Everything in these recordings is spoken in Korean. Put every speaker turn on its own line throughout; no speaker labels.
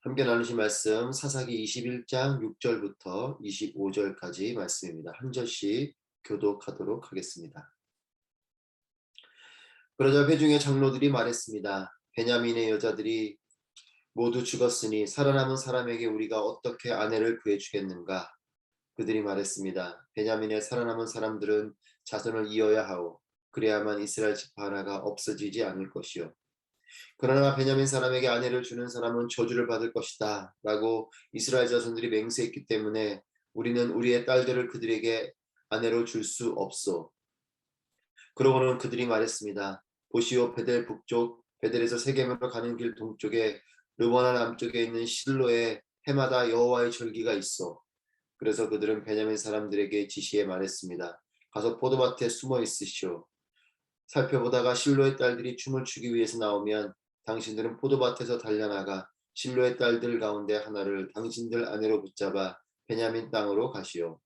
함께 나누신 말씀 사사기 21장 6절부터 25절까지 말씀입니다. 한 절씩 교독하도록 하겠습니다. 그러자 회중의 장로들이 말했습니다. 베냐민의 여자들이 모두 죽었으니 살아남은 사람에게 우리가 어떻게 아내를 구해주겠는가? 그들이 말했습니다. 베냐민의 살아남은 사람들은 자손을 이어야 하오. 그래야만 이스라엘 지파 하나가 없어지지 않을 것이요. 그러나 베냐민 사람에게 아내를 주는 사람은 저주를 받을 것이다 라고 이스라엘 자손들이 맹세했기 때문에 우리는 우리의 딸들을 그들에게 아내로 줄 수 없소. 그러고는 그들이 말했습니다. 보시오, 베델 북쪽, 베델에서 세겜으로 가는 길 동쪽에 르보나 남쪽에 있는 실로에 해마다 여호와의 절기가 있어. 그래서 그들은 베냐민 사람들에게 지시해 말했습니다. 가서 포도밭에 숨어 있으시오. 살펴보다가 실로의 딸들이 춤을 추기 위해서 나오면 당신들은 포도밭에서 달려나가 실로의 딸들 가운데 하나를 당신들 아내로 붙잡아 베냐민 땅으로 가시오.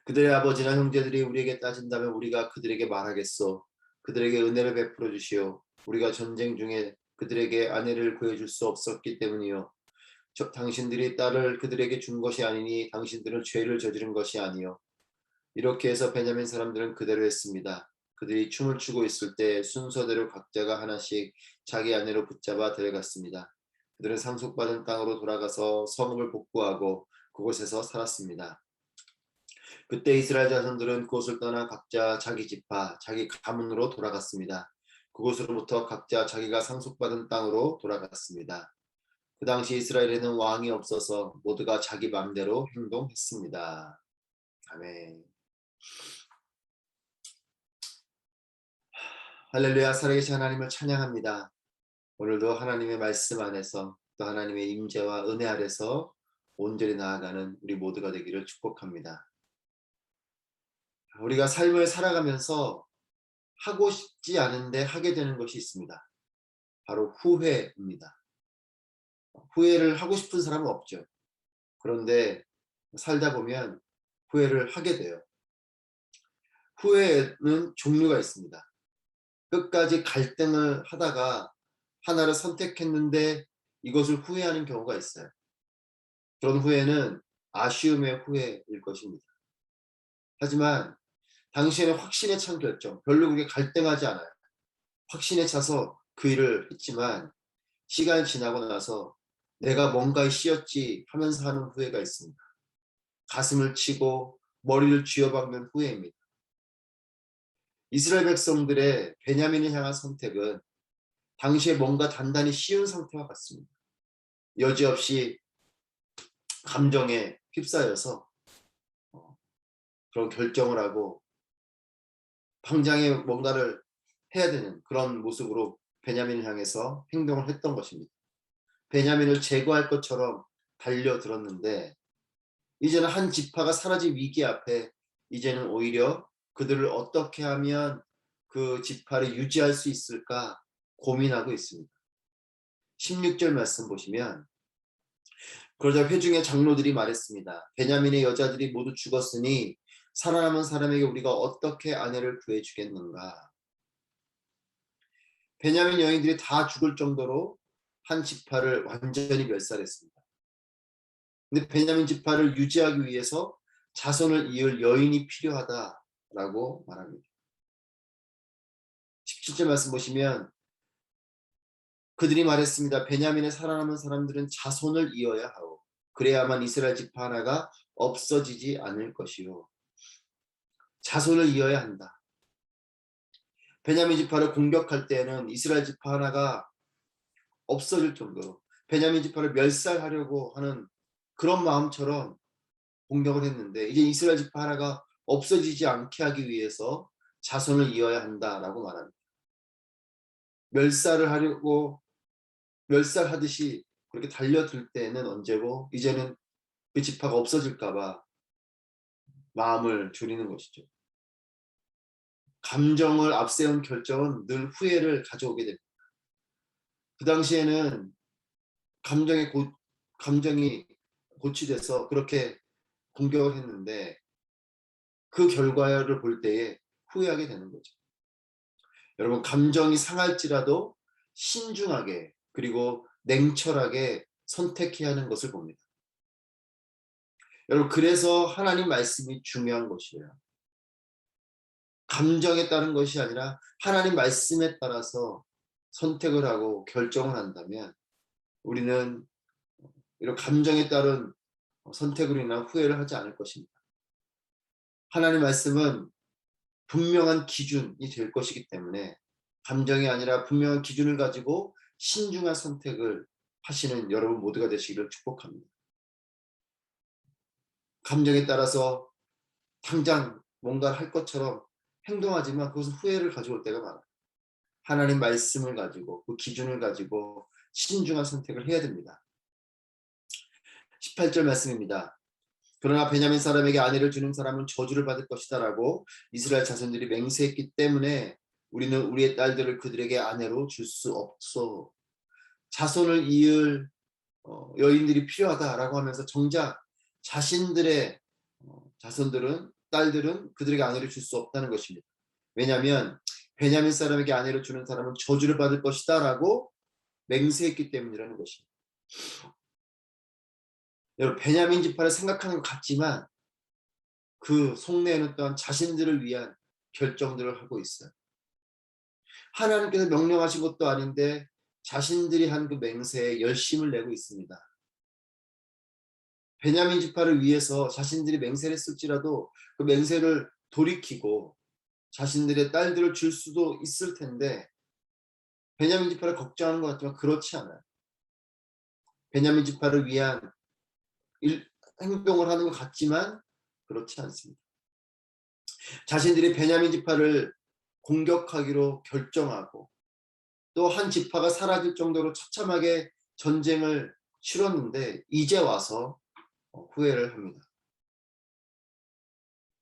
그들의 아버지나 형제들이 우리에게 따진다면 우리가 그들에게 말하겠소. 그들에게 은혜를 베풀어 주시오. 우리가 전쟁 중에 그들에게 아내를 구해줄 수 없었기 때문이요. 당신들이 딸을 그들에게 준 것이 아니니 당신들은 죄를 저지른 것이 아니요. 이렇게 해서 베냐민 사람들은 그대로 했습니다. 그들이 춤을 추고 있을 때 순서대로 각자가 하나씩 자기 아내로 붙잡아 데려갔습니다. 그들은 상속받은 땅으로 돌아가서 성읍을 복구하고 그곳에서 살았습니다. 그때 이스라엘 자손들은 그곳을 떠나 각자 자기 지파, 자기 가문으로 돌아갔습니다. 그곳으로부터 각자 자기가 상속받은 땅으로 돌아갔습니다. 그 당시 이스라엘에는 왕이 없어서 모두가 자기 마음대로 행동했습니다. 아멘. 할렐루야. 살아계신 하나님을 찬양합니다. 오늘도 하나님의 말씀 안에서 또 하나님의 임재와 은혜 아래서 온전히 나아가는 우리 모두가 되기를 축복합니다. 우리가 삶을 살아가면서 하고 싶지 않은데 하게 되는 것이 있습니다. 바로 후회입니다. 후회를 하고 싶은 사람은 없죠. 그런데 살다 보면 후회를 하게 돼요. 후회는 종류가 있습니다. 끝까지 갈등을 하다가 하나를 선택했는데 이것을 후회하는 경우가 있어요. 그런 후회는 아쉬움의 후회일 것입니다. 하지만 당신의 확신에 찬 결정, 별로 그게 갈등하지 않아요. 확신에 차서 그 일을 했지만 시간이 지나고 나서 내가 뭔가에 씌었지 하면서 하는 후회가 있습니다. 가슴을 치고 머리를 쥐어박는 후회입니다. 이스라엘 백성들의 베냐민을 향한 선택은 당시에 뭔가 단단히 씌운 상태와 같습니다. 여지없이 감정에 휩싸여서 그런 결정을 하고 당장에 뭔가를 해야 되는 그런 모습으로 베냐민을 향해서 행동을 했던 것입니다. 베냐민을 제거할 것처럼 달려들었는데 이제는 한 지파가 사라진 위기 앞에 이제는 오히려 그들을 어떻게 하면 그 지파를 유지할 수 있을까 고민하고 있습니다. 16절 말씀 보시면 그러자 회중의 장로들이 말했습니다. 베냐민의 여자들이 모두 죽었으니 살아남은 사람에게 우리가 어떻게 아내를 구해주겠는가. 베냐민 여인들이 다 죽을 정도로 한 지파를 완전히 멸살했습니다. 근데 베냐민 지파를 유지하기 위해서 자손을 이을 여인이 필요하다라고 말합니다. 17절 말씀 보시면 그들이 말했습니다. 베냐민에 살아남은 사람들은 자손을 이어야 하오. 그래야만 이스라엘 지파 하나가 없어지지 않을 것이요. 자손을 이어야 한다. 베냐민 지파를 공격할 때에는 이스라엘 지파 하나가 없어질 정도로 베냐민 지파를 멸살하려고 하는 그런 마음처럼 공격을 했는데 이제 이스라엘 지파 하나가 없어지지 않게 하기 위해서 자손을 이어야 한다라고 말합니다. 멸살을 하려고 멸살하듯이 그렇게 달려들 때는 언제고 이제는 그 지파가 없어질까 봐 마음을 졸이는 것이죠. 감정을 앞세운 결정은 늘 후회를 가져오게 됩니다. 그 당시에는 감정이 고취돼서 그렇게 공격을 했는데 그 결과를 볼 때에 후회하게 되는 거죠. 여러분 감정이 상할지라도 신중하게 그리고 냉철하게 선택해야 하는 것을 봅니다. 여러분, 그래서 하나님 말씀이 중요한 것이에요. 감정에 따른 것이 아니라 하나님 말씀에 따라서 선택을 하고 결정을 한다면 우리는 이런 감정에 따른 선택으로 인한 후회를 하지 않을 것입니다. 하나님 말씀은 분명한 기준이 될 것이기 때문에 감정이 아니라 분명한 기준을 가지고 신중한 선택을 하시는 여러분 모두가 되시기를 축복합니다. 감정에 따라서 당장 뭔가를 할 것처럼 행동하지만 그것은 후회를 가져올 때가 많아요. 하나님 말씀을 가지고 그 기준을 가지고 신중한 선택을 해야 됩니다. 18절 말씀입니다. 그러나 베냐민 사람에게 아내를 주는 사람은 저주를 받을 것이다 라고 이스라엘 자손들이 맹세했기 때문에 우리는 우리의 딸들을 그들에게 아내로 줄 수 없어. 자손을 이을 여인들이 필요하다라고 하면서 정작 자신들의 자손들은 딸들은 그들에게 아내를 줄 수 없다는 것입니다. 왜냐하면 베냐민 사람에게 아내를 주는 사람은 저주를 받을 것이다 라고 맹세했기 때문이라는 것입니다. 여러분, 베냐민 지파를 생각하는 것 같지만 그 속내에는 또한 자신들을 위한 결정들을 하고 있어요. 하나님께서 명령하신 것도 아닌데 자신들이 한 그 맹세에 열심을 내고 있습니다. 베냐민 지파를 위해서 자신들이 맹세를 했을지라도 그 맹세를 돌이키고 자신들의 딸들을 줄 수도 있을 텐데 베냐민 지파를 걱정하는 것 같지만 그렇지 않아요. 베냐민 지파를 위한 행동을 하는 것 같지만 그렇지 않습니다. 자신들이 베냐민 지파를 공격하기로 결정하고 또 한 지파가 사라질 정도로 처참하게 전쟁을 치렀는데 이제 와서 후회를 합니다.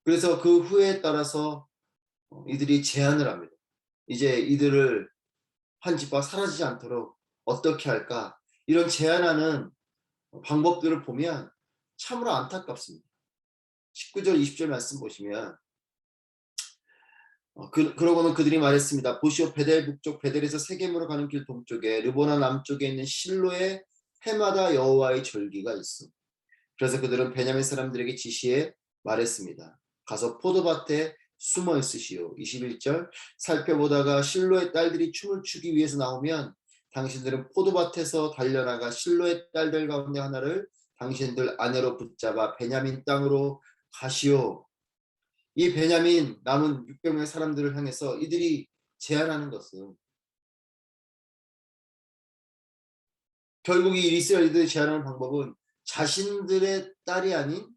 그래서 그 후회에 따라서 이들이 제안을 합니다. 이제 이들을 한 지파가 사라지지 않도록 어떻게 할까? 이런 제안하는 방법들을 보면 참으로 안타깝습니다. 19절 20절 말씀 보시면 그러고는 그들이 말했습니다. 보시오, 베델 북쪽 베델에서 세겜으로 가는 길 동쪽에 르보나 남쪽에 있는 실로에 해마다 여호와의 절기가 있어. 그래서 그들은 베냐민 사람들에게 지시해 말했습니다. 가서 포도밭에 숨어 있으시오. 21절 살펴보다가 실로의 딸들이 춤을 추기 위해서 나오면 당신들은 포도밭에서 달려나가 실로의 딸들 가운데 하나를 당신들 아내로 붙잡아 베냐민 땅으로 가시오. 이 베냐민 남은 600명의 사람들을 향해서 이들이 제안하는 것은 결국 이 이스라엘들이 제안하는 방법은 자신들의 딸이 아닌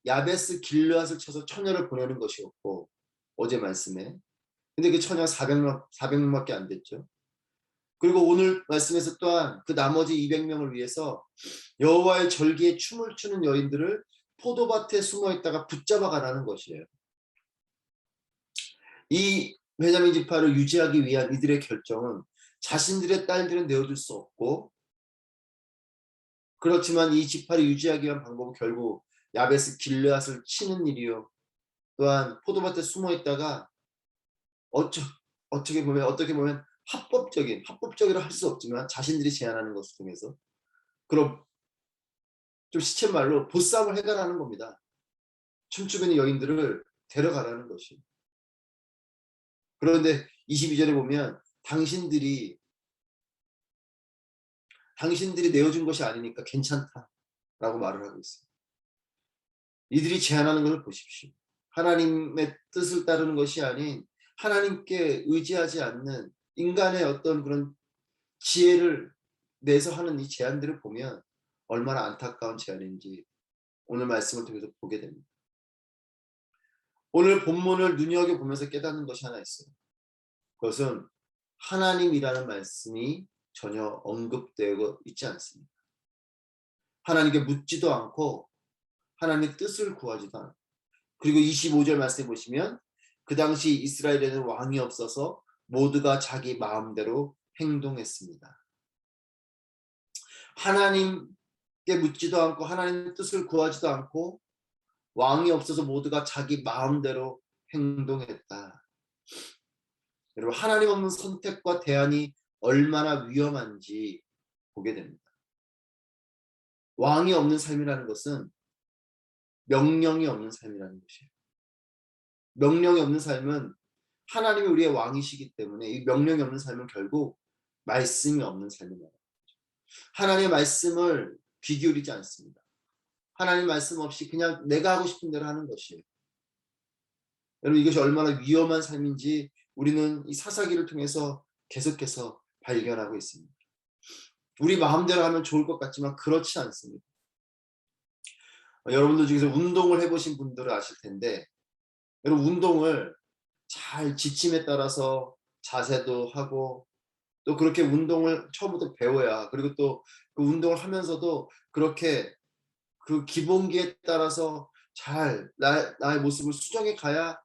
야베스 길르앗을 쳐서 처녀를 보내는 것이었고 어제 말씀에 근데 그 처녀가 400명밖에 안 됐죠. 그리고 오늘 말씀에서 또한 그 나머지 200명을 위해서 여호와의 절기에 춤을 추는 여인들을 포도밭에 숨어 있다가 붙잡아 가라는 것이에요. 이 베냐민 지파를 유지하기 위한 이들의 결정은 자신들의 딸들은 내어줄 수 없고 그렇지만 이 지파를 유지하기 위한 방법은 결국 야베스 길르앗을 치는 일이요. 또한 포도밭에 숨어 있다가 어떻게 보면 합법적이라 할 수 없지만 자신들이 제안하는 것을 통해서 그럼 좀 시쳇말로 보쌈을 해가라는 겁니다. 춤추고 있는 여인들을 데려가라는 것이. 그런데 22절에 보면 당신들이 내어준 것이 아니니까 괜찮다라고 말을 하고 있어요. 이들이 제안하는 것을 보십시오. 하나님의 뜻을 따르는 것이 아닌 하나님께 의지하지 않는 인간의 어떤 그런 지혜를 내서 하는 이 제안들을 보면 얼마나 안타까운 제안인지 오늘 말씀을 통해서 보게 됩니다. 오늘 본문을 눈여겨보면서 깨닫는 것이 하나 있어요. 그것은 하나님이라는 말씀이 전혀 언급되고 있지 않습니다. 하나님께 묻지도 않고 하나님의 뜻을 구하지도 않고 그리고 25절 말씀해 보시면 그 당시 이스라엘에는 왕이 없어서 모두가 자기 마음대로 행동했습니다. 하나님께 묻지도 않고 하나님의 뜻을 구하지도 않고 왕이 없어서 모두가 자기 마음대로 행동했다. 여러분, 하나님 없는 선택과 대안이 얼마나 위험한지 보게 됩니다. 왕이 없는 삶이라는 것은 명령이 없는 삶이라는 것이에요. 명령이 없는 삶은 하나님이 우리의 왕이시기 때문에 이 명령이 없는 삶은 결국 말씀이 없는 삶입니다. 하나님의 말씀을 귀 기울이지 않습니다. 하나님 말씀 없이 그냥 내가 하고 싶은 대로 하는 것이에요. 여러분 이것이 얼마나 위험한 삶인지 우리는 이 사사기를 통해서 계속해서 발견하고 있습니다. 우리 마음대로 하면 좋을 것 같지만 그렇지 않습니다. 여러분들 중에서 운동을 해보신 분들은 아실 텐데 여러분 운동을 잘 지침에 따라서 자세도 하고 또 그렇게 운동을 처음부터 배워야 그리고 또 그 운동을 하면서도 그렇게 그 기본기에 따라서 잘 나의 모습을 수정해 가야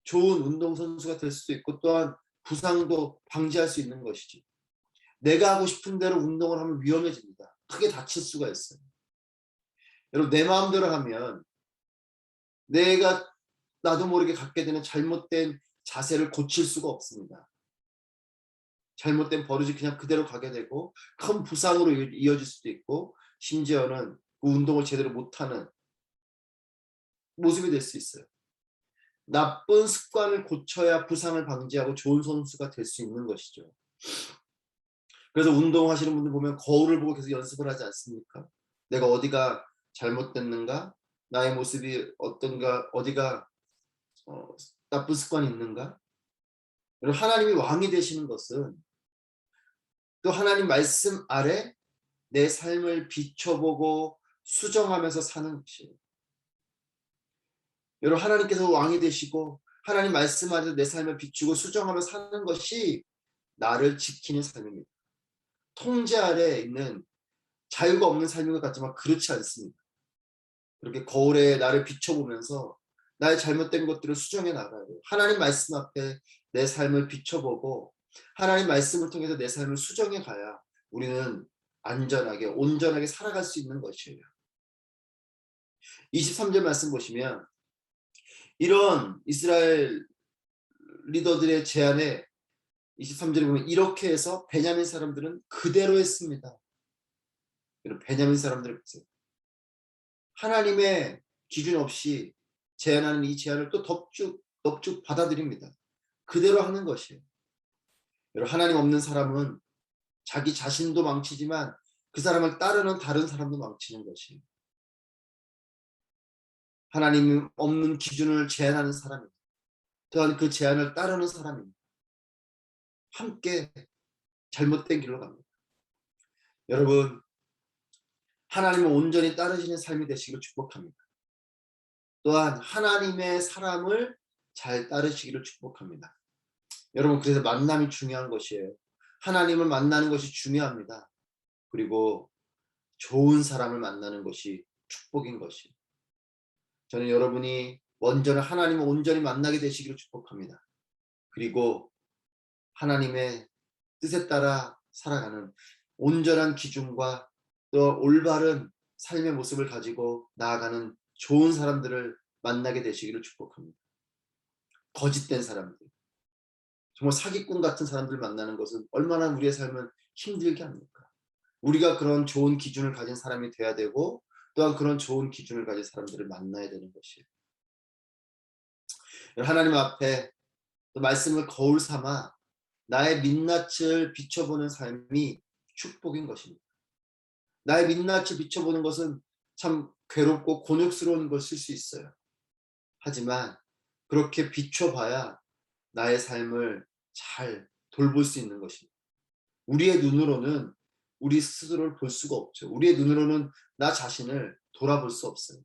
좋은 운동선수가 될 수도 있고 또한 부상도 방지할 수 있는 것이지. 내가 하고 싶은 대로 운동을 하면 위험해집니다. 크게 다칠 수가 있어요. 여러분 내 마음대로 하면 내가 나도 모르게 갖게 되는 잘못된 자세를 고칠 수가 없습니다. 잘못된 버릇이 그냥 그대로 가게 되고 큰 부상으로 이어질 수도 있고 심지어는 그 운동을 제대로 못하는 모습이 될 수 있어요. 나쁜 습관을 고쳐야 부상을 방지하고 좋은 선수가 될 수 있는 것이죠. 그래서 운동하시는 분들 보면 거울을 보고 계속 연습을 하지 않습니까? 내가 어디가 잘못됐는가? 나의 모습이 어떤가? 어디가 나쁜 습관이 있는가? 하나님이 왕이 되시는 것은 또 하나님 말씀 아래 내 삶을 비춰보고 수정하면서 사는 것이에요. 여러분 하나님께서 왕이 되시고 하나님 말씀 아래 내 삶을 비추고 수정하며 사는 것이 나를 지키는 삶입니다. 통제 아래 있는 자유가 없는 삶인 것 같지만 그렇지 않습니다. 그렇게 거울에 나를 비춰보면서 나의 잘못된 것들을 수정해 나가야 돼요. 하나님 말씀 앞에 내 삶을 비춰보고 하나님 말씀을 통해서 내 삶을 수정해 가야 우리는 안전하게 온전하게 살아갈 수 있는 것이에요. 23절 말씀 보시면 이런 이스라엘 리더들의 제안에 23절에 보면 이렇게 해서 베냐민 사람들은 그대로 했습니다. 베냐민 사람들을 보세요. 하나님의 기준 없이 제안하는 이 제안을 또 넙죽 받아들입니다. 그대로 하는 것이에요. 하나님 없는 사람은 자기 자신도 망치지만 그 사람을 따르는 다른 사람도 망치는 것이에요. 하나님 없는 기준을 제안하는 사람입니다. 또한 그 제안을 따르는 사람입니다. 함께 잘못된 길로 갑니다. 여러분 하나님을 온전히 따르시는 삶이 되시기를 축복합니다. 또한 하나님의 사람을 잘 따르시기를 축복합니다. 여러분 그래서 만남이 중요한 것이에요. 하나님을 만나는 것이 중요합니다. 그리고 좋은 사람을 만나는 것이 축복인 것이에요. 저는 여러분이 먼저는 하나님을 온전히 만나게 되시기를 축복합니다. 그리고 하나님의 뜻에 따라 살아가는 온전한 기준과 또 올바른 삶의 모습을 가지고 나아가는 좋은 사람들을 만나게 되시기를 축복합니다. 거짓된 사람들, 정말 사기꾼 같은 사람들 만나는 것은 얼마나 우리의 삶을 힘들게 합니까? 우리가 그런 좋은 기준을 가진 사람이 돼야 되고 또한 그런 좋은 기준을 가진 사람들을 만나야 되는 것이에요. 하나님 앞에 말씀을 거울 삼아 나의 민낯을 비춰보는 삶이 축복인 것입니다. 나의 민낯을 비춰보는 것은 참 괴롭고 곤욕스러운 것일 수 있어요. 하지만 그렇게 비춰봐야 나의 삶을 잘 돌볼 수 있는 것입니다. 우리의 눈으로는 우리 스스로를 볼 수가 없죠. 우리의 눈으로는 나 자신을 돌아볼 수 없어요.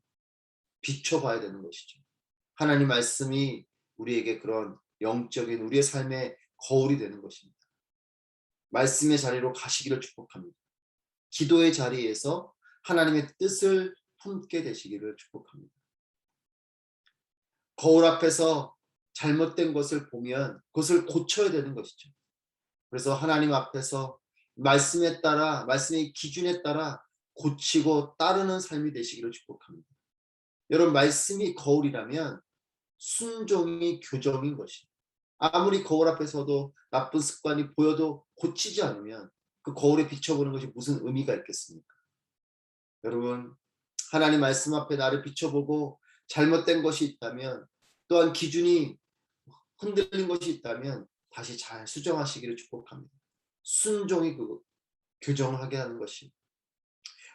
비춰봐야 되는 것이죠. 하나님 말씀이 우리에게 그런 영적인 우리의 삶의 거울이 되는 것입니다. 말씀의 자리로 가시기를 축복합니다. 기도의 자리에서 하나님의 뜻을 품게 되시기를 축복합니다. 거울 앞에서 잘못된 것을 보면 그것을 고쳐야 되는 것이죠. 그래서 하나님 앞에서 말씀에 따라 말씀의 기준에 따라 고치고 따르는 삶이 되시기를 축복합니다. 여러분 말씀이 거울이라면 순종이 교정인 것입니다. 아무리 거울 앞에서도 나쁜 습관이 보여도 고치지 않으면 그 거울에 비춰보는 것이 무슨 의미가 있겠습니까? 여러분, 하나님 말씀 앞에 나를 비춰보고 잘못된 것이 있다면, 또한 기준이 흔들린 것이 있다면 다시 잘 수정하시기를 축복합니다. 순종이 그 교정하게 하는 것이,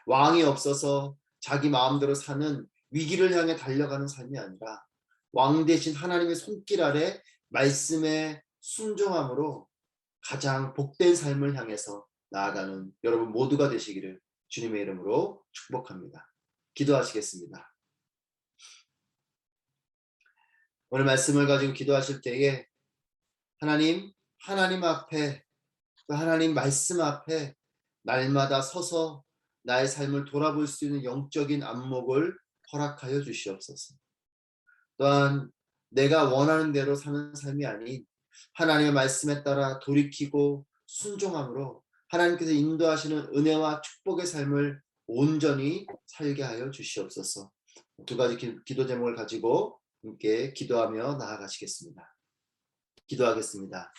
왕이 없어서 자기 마음대로 사는 위기를 향해 달려가는 삶이 아니라 왕 대신 하나님의 손길 아래 말씀에 순종함으로 가장 복된 삶을 향해서 나아가는 여러분 모두가 되시기를 주님의 이름으로 축복합니다. 기도하시겠습니다. 오늘 말씀을 가지고 기도하실 때에 하나님 앞에, 또 하나님 말씀 앞에 날마다 서서 나의 삶을 돌아볼 수 있는 영적인 안목을 허락하여 주시옵소서. 또한 내가 원하는 대로 사는 삶이 아닌 하나님의 말씀에 따라 돌이키고 순종함으로 하나님께서 인도하시는 은혜와 축복의 삶을 온전히 살게 하여 주시옵소서. 두 가지 기도 제목을 가지고 함께 기도하며 나아가시겠습니다. 기도하겠습니다.